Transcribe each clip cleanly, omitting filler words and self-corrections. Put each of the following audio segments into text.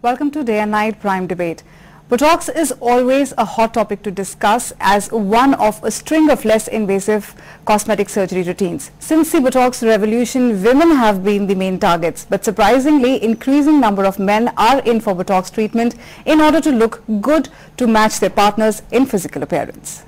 Welcome to Day and Night Prime Debate. Botox is always a hot topic to discuss as one of a string of less invasive cosmetic surgery routines. Since the Botox revolution, women have been the main targets, but surprisingly, increasing number of men are in for Botox treatment in order to look good to match their partners in physical appearance.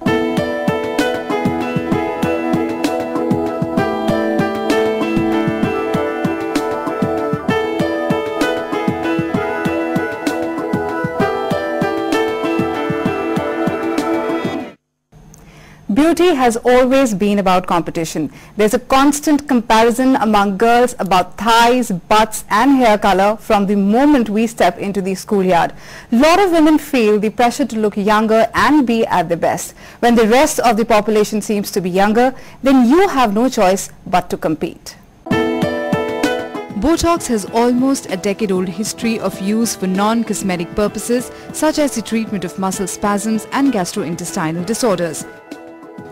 Beauty has always been about competition. There's a constant comparison among girls about thighs, butts and hair color from the moment we step into the schoolyard. A lot of women feel the pressure to look younger and be at their best. When the rest of the population seems to be younger, then you have no choice but to compete. Botox has almost a decade-old history of use for non-cosmetic purposes such as the treatment of muscle spasms and gastrointestinal disorders.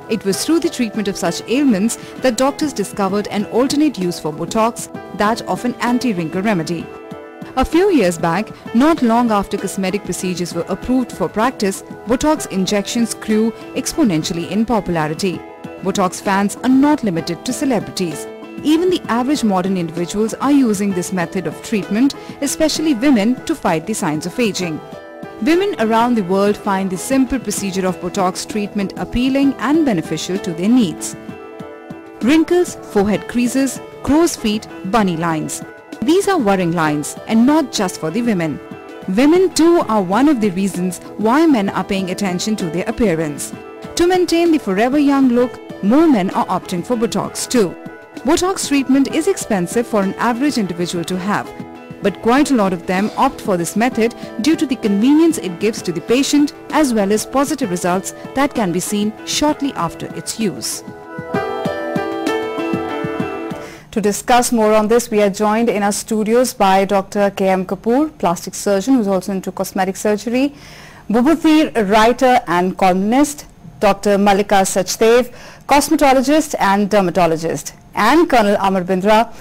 It was through the treatment of such ailments that doctors discovered an alternate use for Botox, that of an anti-wrinkle remedy. A few years back, not long after cosmetic procedures were approved for practice, Botox injections grew exponentially in popularity. Botox fans are not limited to celebrities. Even the average modern individuals are using this method of treatment, especially women, to fight the signs of aging. Women around the world find the simple procedure of Botox treatment appealing and beneficial to their needs. Wrinkles, forehead creases, crow's feet, bunny lines. These are worrying lines, and not just for the women. Women too are one of the reasons why men are paying attention to their appearance. To maintain the forever young look, more men are opting for Botox too. Botox treatment is expensive for an average individual to have, but quite a lot of them opt for this method due to the convenience it gives to the patient as well as positive results that can be seen shortly after its use. To discuss more on this, we are joined in our studios by Dr. K.M. Kapoor, plastic surgeon who is also into cosmetic surgery, Bubuthiir, writer and columnist, Dr. Mallika Sachdev, cosmetologist and dermatologist, and Colonel Amar Bindra,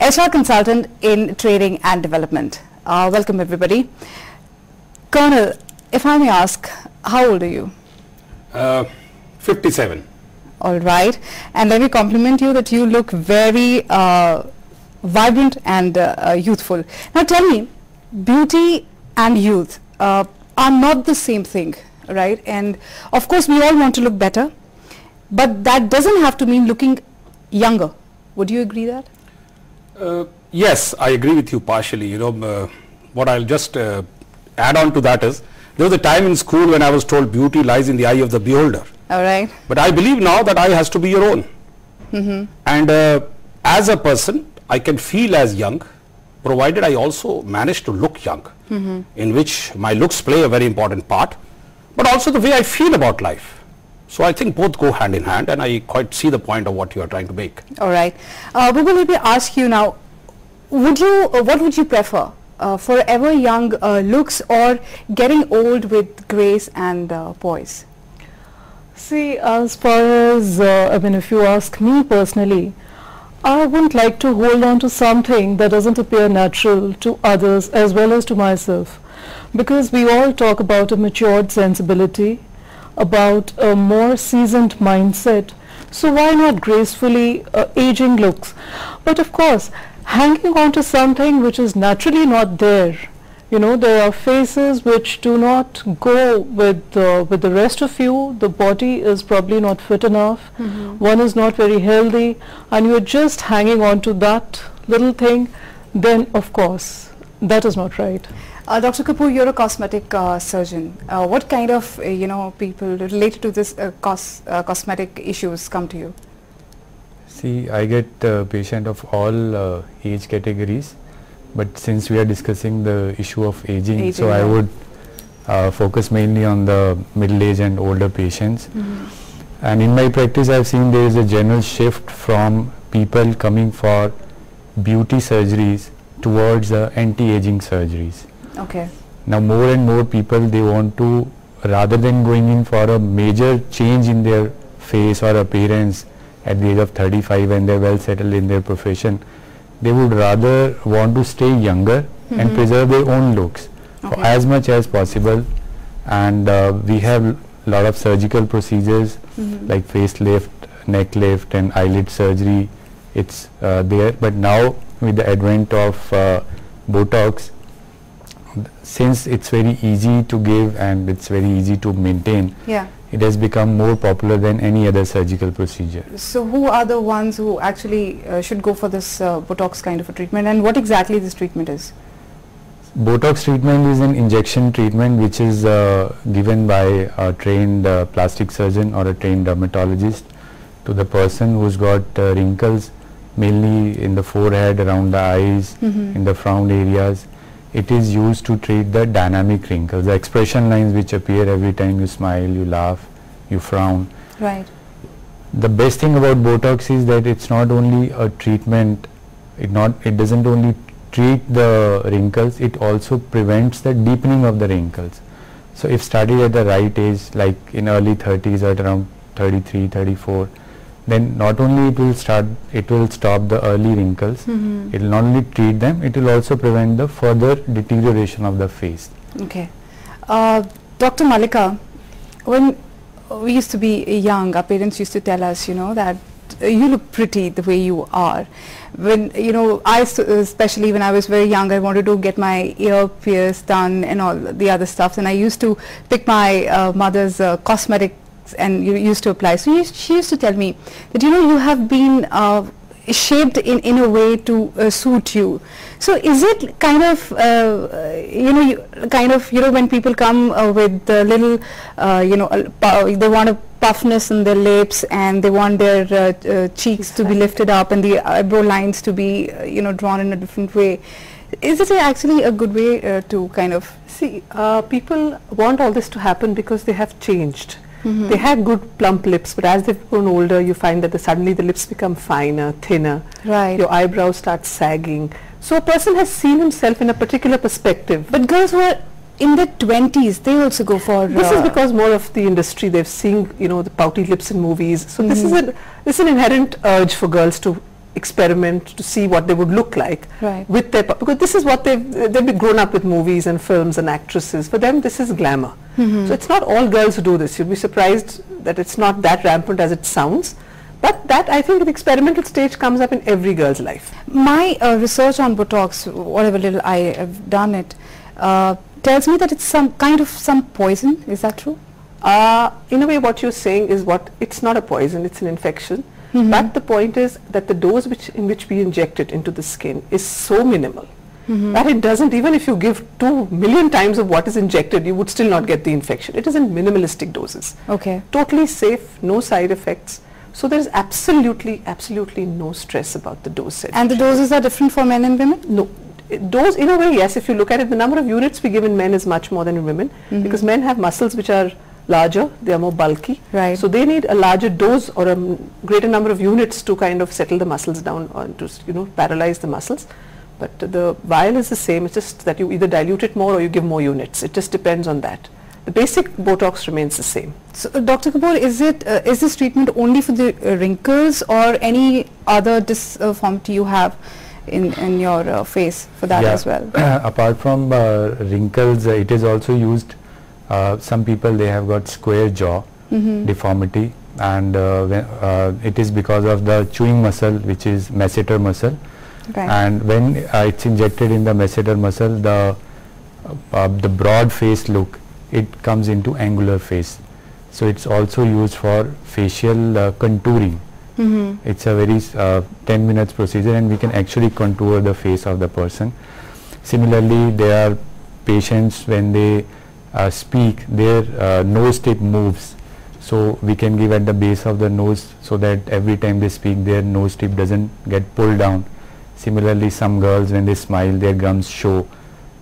HR consultant in training and development. Welcome everybody. Colonel, if I may ask, how old are you? 57. All right. And let me compliment you that you look very vibrant and youthful. Now tell me, beauty and youth are not the same thing, right? And of course we all want to look better, but that doesn't have to mean looking younger. Would you agree that? Yes, I agree with you partially. What I'll just add on to that is, there was a time in school when I was told beauty lies in the eye of the beholder. All right. But I believe now that eye has to be your own. And as a person, I can feel as young, provided I also manage to look young, in which my looks play a very important part, but also the way I feel about life. So I think both go hand in hand, and I quite see the point of what you are trying to make. All right. Bubul, let me ask you now, what would you prefer? Forever young looks or getting old with grace and poise? See, as far as, if you ask me personally, I wouldn't like to hold on to something that doesn't appear natural to others as well as to myself. Because we all talk about a matured sensibility, about a more seasoned mindset. So why not gracefully aging looks? But of course, hanging on to something which is naturally not there. There are faces which do not go with the rest of you. The body is probably not fit enough. One is not very healthy, and you're just hanging on to that little thing. Then of course, that is not right. Dr. Kapoor, you're a cosmetic surgeon. What kind of people related to this cosmetic issues come to you? See, I get patients of all age categories, but since we are discussing the issue of aging, so I would focus mainly on the middle-aged and older patients. And in my practice, I've seen there is a general shift from people coming for beauty surgeries towards anti-aging surgeries. Okay. Now more and more people, they want to, rather than going in for a major change in their face or appearance at the age of 35 when they're well settled in their profession, they would rather want to stay younger and preserve their own looks for as much as possible. And we have lot of surgical procedures like facelift, neck lift and eyelid surgery. It's there, but now with the advent of Botox, since it's very easy to give and it's very easy to maintain, it has become more popular than any other surgical procedure. So who are the ones who actually should go for this Botox kind of a treatment, and what exactly this treatment is? Botox treatment is an injection treatment which is given by a trained plastic surgeon or a trained dermatologist to the person who's got wrinkles mainly in the forehead, around the eyes, in the frown areas. It is used to treat the dynamic wrinkles, the expression lines which appear every time you smile, you laugh, you frown. Right. The best thing about Botox is that it's not only a treatment, it doesn't only treat the wrinkles, it also prevents the deepening of the wrinkles. So if started at the right age, like in early 30s or around 33, 34, then not only it will stop the early wrinkles, it will not only treat them, it will also prevent the further deterioration of the face. Okay. Dr. Mallika, when we used to be young, our parents used to tell us, you know, that you look pretty the way you are. When, you know, especially when I was very young, I wanted to get my ear pierced done and all the other stuff, and I used to pick my mother's cosmetics and you used to apply. So she used to tell me that, you know, you have been shaped in a way to suit you. So is it kind of, when people come with the little, they want a puffness in their lips and they want their cheeks to be lifted up and the eyebrow lines to be, drawn in a different way. Is it actually a good way to kind of... See, people want all this to happen because they have changed. They had good plump lips, but as they've grown older, you find that suddenly the lips become finer, thinner. Right. Your eyebrows start sagging. So a person has seen himself in a particular perspective. But girls who are in their 20s, they also go for... This is because more of the industry, they've seen, the pouty lips in movies. So this is an inherent urge for girls to experiment, to see what they would look like with their, because this is what they've been grown up with, movies and films and actresses. For them, this is glamour. So it's not all girls who do this. You'll be surprised that it's not that rampant as it sounds. But that, I think, the experimental stage comes up in every girl's life. My research on Botox, whatever little I have done it, tells me that it's some kind of poison. Is that true? In a way, what you're saying is it's not a poison, it's an infection. But the point is that the dose in which we inject it into the skin is so minimal that it doesn't, even if you give 2 million times of what is injected, you would still not get the infection. It is in minimalistic doses. Okay. Totally safe, no side effects. So there is absolutely no stress about the dose set. And the doses are different for men and women? No. Dose, in a way, yes. If you look at it, the number of units we give in men is much more than in women, because men have muscles which are larger, they are more bulky. Right. So they need a larger dose or a greater number of units to kind of settle the muscles down or to, paralyze the muscles. But the vial is the same. It's just that you either dilute it more or you give more units. It just depends on that. The basic Botox remains the same. So, Dr. Kapoor, is this treatment only for the wrinkles or any other disformity you have in your face for that as well? Apart from wrinkles, it is also used. Some people, they have got square jaw deformity, and it is because of the chewing muscle, which is masseter muscle. And when it's injected in the masseter muscle, the broad face look, it comes into angular face. So it's also used for facial contouring. It's a very 10 minutes procedure, and we can actually contour the face of the person. Similarly, there are patients, when they speak, their nose tip moves. So we can give at the base of the nose, so that every time they speak, their nose tip doesn't get pulled down. Similarly, some girls, when they smile, their gums show.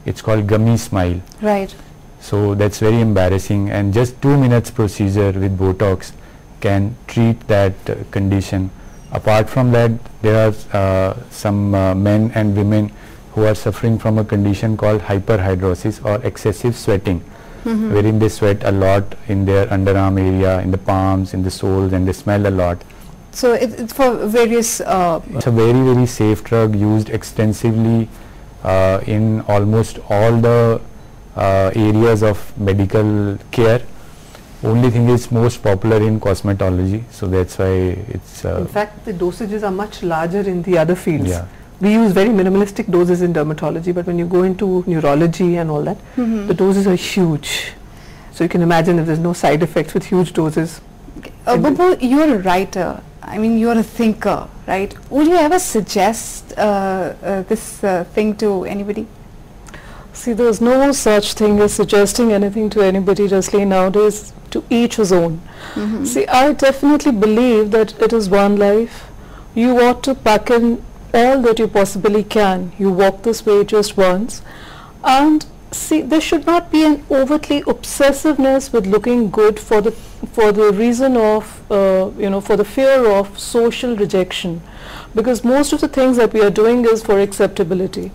It's called gummy smile. Right. So that's very embarrassing, and just 2 minutes procedure with Botox can treat that condition. Apart from that, there are some men and women who are suffering from a condition called hyperhidrosis or excessive sweating, wherein they sweat a lot in their underarm area, in the palms, in the soles, and they smell a lot. So it's for various... it's a very, very safe drug, used extensively in almost all the areas of medical care. Only thing is most popular in cosmetology, so that's why it's in fact the dosages are much larger in the other fields. Yeah. We use very minimalistic doses in dermatology, but when you go into neurology and all that, the doses are huge. So you can imagine if there's no side effects with huge doses. Babu, you're a writer. I mean, you're a thinker, right? Would you ever suggest this thing to anybody? See, there's no such thing as suggesting anything to anybody, Rasleen, nowadays. To each his own. See, I definitely believe that it is one life. You ought to pack in all that you possibly can. You walk this way just once. And see, there should not be an overtly obsessiveness with looking good for the reason of, for the fear of social rejection. Because most of the things that we are doing is for acceptability.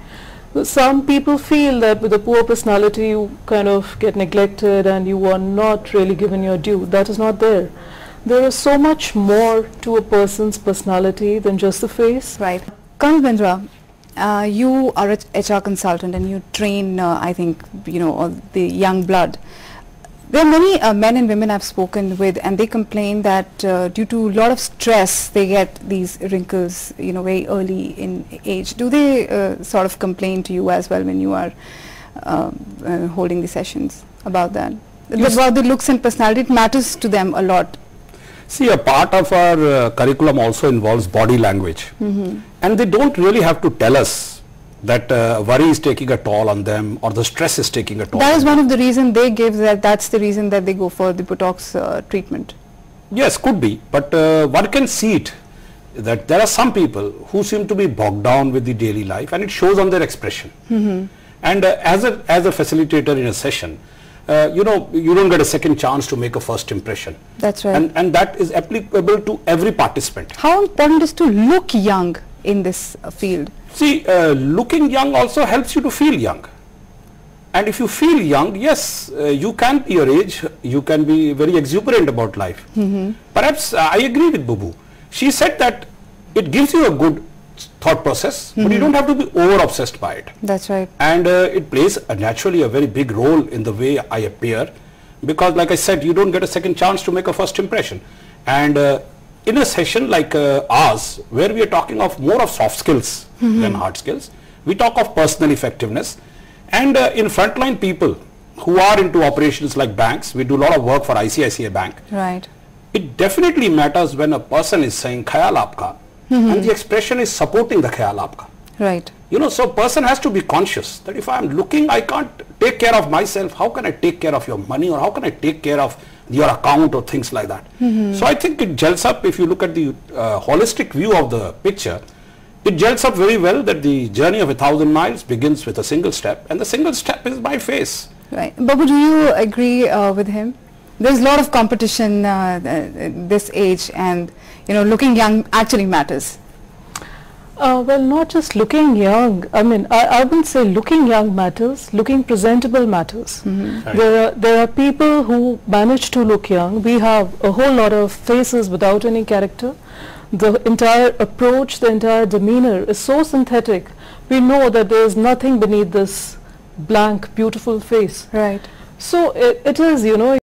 Some people feel that with a poor personality you kind of get neglected and you are not really given your due. That is not there. There is so much more to a person's personality than just the face. Right. Colonel Bindra, you are an HR consultant and you train, I think, the young blood. There are many men and women I've spoken with, and they complain that due to a lot of stress, they get these wrinkles, very early in age. Do they sort of complain to you as well when you are holding the sessions about that? About the looks and personality, it matters to them a lot. See, a part of our curriculum also involves body language. And they don't really have to tell us that worry is taking a toll on them or the stress is taking a toll. That is one of the reasons they give, that's the reason that they go for the Botox treatment. Yes, could be, but one can see it, that there are some people who seem to be bogged down with the daily life and it shows on their expression. And as a facilitator in a session, you don't get a second chance to make a first impression. That's right. And that is applicable to every participant. How important is to look young in this field? See, looking young also helps you to feel young. And if you feel young, yes, you can be your age, you can be very exuberant about life. Perhaps I agree with Bubu. She said that it gives you a good thought process, but you don't have to be over-obsessed by it. That's right. And it plays naturally a very big role in the way I appear, because like I said, you don't get a second chance to make a first impression. And in a session like ours, where we are talking of more of soft skills than hard skills, we talk of personal effectiveness. And in frontline people who are into operations like banks, we do a lot of work for ICICI Bank. Right. It definitely matters when a person is saying khayal aapka, and the expression is supporting the khayal aapka. Right. So a person has to be conscious that if I am looking, I can't take care of myself, how can I take care of your money, or how can I take care of your account or things like that. So I think it gels up. If you look at the holistic view of the picture, it gels up very well that the journey of 1,000 miles begins with a single step, and the single step is my face. Right. Babu, do you agree with him? There's a lot of competition this age, and looking young actually matters. Well, not just looking young. I mean, I wouldn't say looking young matters. Looking presentable matters. Right. There are people who manage to look young. We have a whole lot of faces without any character. The entire approach, the entire demeanor is so synthetic. We know that there is nothing beneath this blank, beautiful face. Right. So it is,